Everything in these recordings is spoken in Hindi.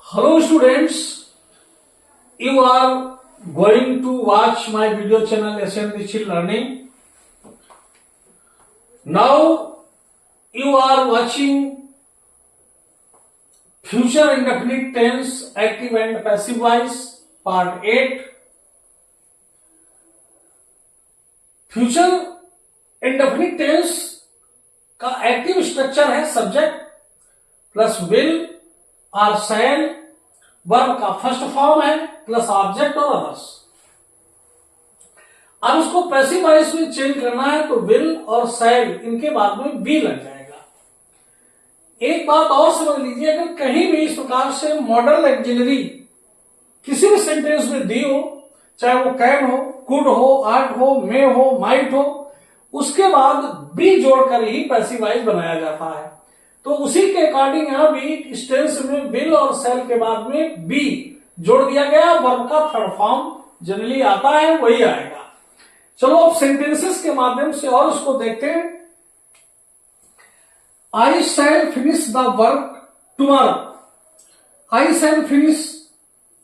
Hello students, you are going to watch my video channel SN Dixit Learning. Now you are watching future indefinite tense active and passive voice part 8. Future indefinite tense का एक्टिव स्ट्रक्चर है सब्जेक्ट प्लस विल और शैल, वर्ब का फर्स्ट फॉर्म है प्लस ऑब्जेक्ट और अदर्स। अब उसको पैसिव वॉइस में चेंज करना है तो विल और शैल इनके बाद में बी लग जाएगा। एक बात और समझ लीजिए, अगर कहीं भी इस प्रकार से मॉडल एक्जिलरी किसी भी सेंटेंस में दी हो, चाहे वो कैन हो, कुड हो, आर्ट हो, मे हो, माइट हो, उसके बाद बी जोड़कर ही पैसिव वॉइस बनाया जाता है। तो उसी के अकॉर्डिंग यहां भी इस टेंस में विल और शैल के बाद में बी जोड़ दिया गया। वर्ब का थर्ड फॉर्म जनरली आता है वही आएगा। चलो अब सेंटेंसेस के माध्यम से और उसको देखते हैं। I shall finish the work tomorrow. I shall finish,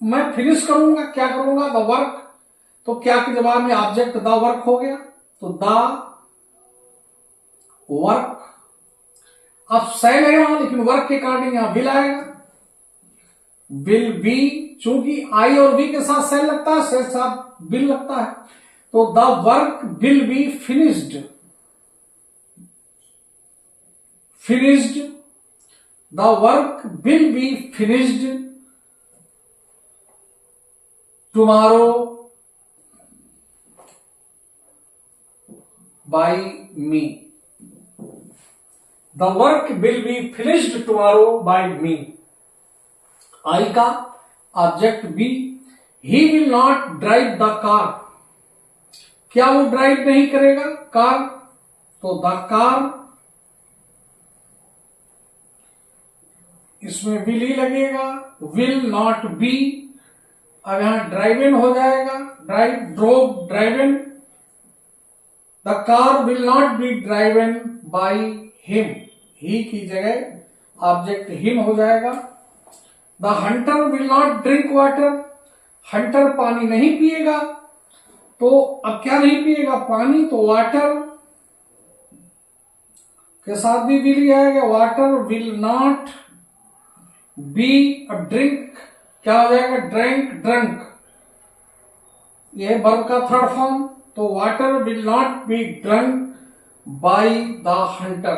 मैं फिनिश करूंगा, क्या करूंगा? The work. तो क्या के जवाब में ऑब्जेक्ट द वर्क हो गया, तो द वर्क। अब शैल है यहां, लेकिन वर्क के अकॉर्डिंग यहां विल आएगा, विल बी। चूंकि आई और बी के साथ शैल लगता है, शैल साथ विल लगता है, तो the work will be finished. Finished, the work will be finished tomorrow by me. The work will be finished tomorrow by me. I का ऑब्जेक्ट बी। He will not drive the car. क्या वो ड्राइव नहीं करेगा कार? तो the car, इसमें will ही लगेगा, will not be। अब यहां ड्राइव इन हो जाएगा, drive, drove, drive in. The car will not be driven by him. He की जगह ऑब्जेक्ट him हो जाएगा। The hunter will not drink water. Hunter पानी नहीं पिएगा। तो अब क्या नहीं पिएगा? पानी। तो water के साथ भी will ही आएगा। Water will not be a drink, क्या हो जाएगा? Drank, drunk। यह वर्ब का थर्ड फॉर्म। तो water will not be drunk by the hunter.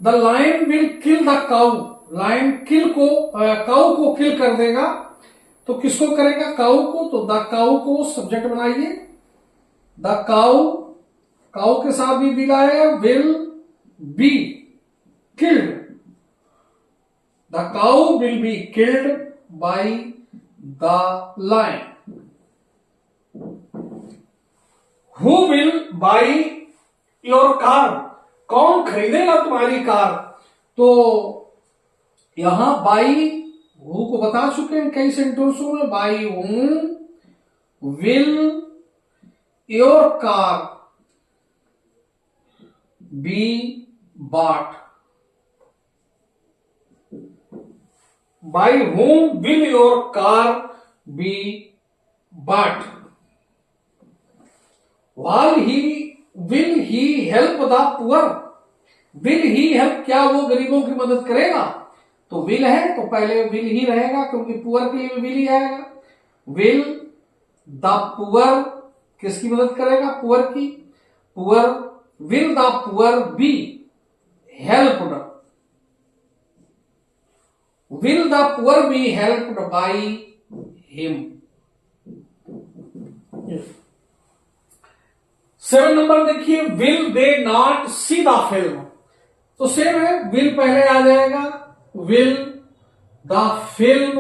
The lion will kill the cow. Lion kill को, काउ को किल कर देगा। तो किसको करेगा? काउ को। तो द काउ को सब्जेक्ट बनाइए। द काउ, काउ के साथ भी विल आएगा, will be killed. The cow will be killed by the lion. Who will buy your car? कौन खरीदेगा तुम्हारी कार? तो यहां बाई हु को बता चुके हैं कई सेंटेंसों में। By whom will your car be bought? By whom will your car be bought? While will he help the poor? Will he help, क्या वो गरीबों की मदद करेगा? तो will है तो पहले will ही रहेगा, क्योंकि पुअर के लिए will ही आएगा। Will the poor किसकी मदद करेगा? पुअर की। Poor, will the poor be helped? Will the poor be helped by him? 7 number देखिए, will they not see the film? तो सेम है, will पहले आ जाएगा, will the film,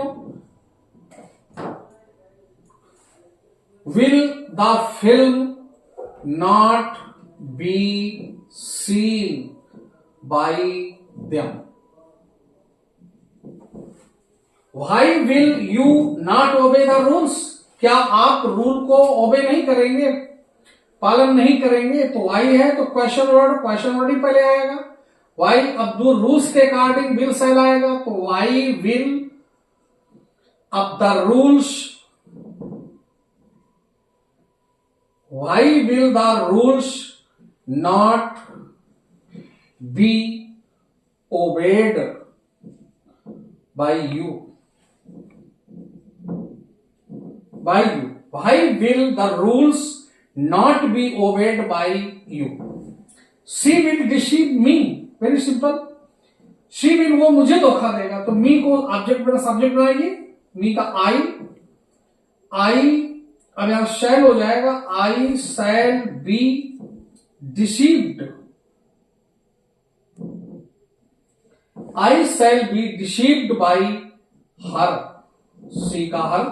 will the film not be seen by them? Why will you not obey the rules? क्या आप रूल को ओबे नहीं करेंगे, पालन नहीं करेंगे? तो why है तो क्वेश्चन वर्ड ही पहले आएगा। वाई, अब दो रूल्स के अकॉर्डिंग विल सेल आएगा तो वाई विल, अब the rules, why will the rules not be obeyed by you, by you. Why will the rules not be obeyed by you? She will deceive me. Very simple. She will, वो मुझे धोखा देगा, तो me को ऑब्जेक्ट बना, सब्जेक्ट बनाएगी, me का I अब यहां shall हो जाएगा, I shall be deceived. I shall be deceived by her. she का her.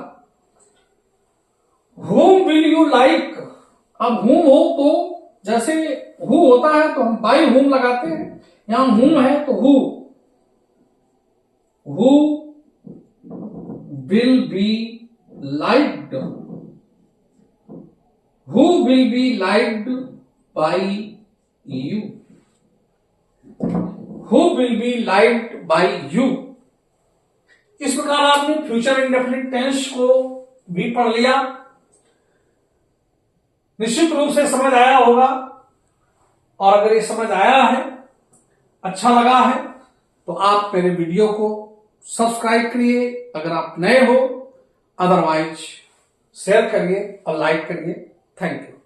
whom will you like, अब whom हो तो जैसे who होता है तो हम by whom लगाते हैं, यहां whom है तो who will be liked, who will be liked by you, who will be liked by you। इस प्रकार आपने फ्यूचर इंडेफिनिट टेंस को भी पढ़ लिया, निश्चित रूप से समझ आया होगा। और अगर ये समझ आया है, अच्छा लगा है, तो आप मेरे वीडियो को सब्सक्राइब करिए अगर आप नए हो, अदरवाइज शेयर करिए और लाइक करिए। Thank you.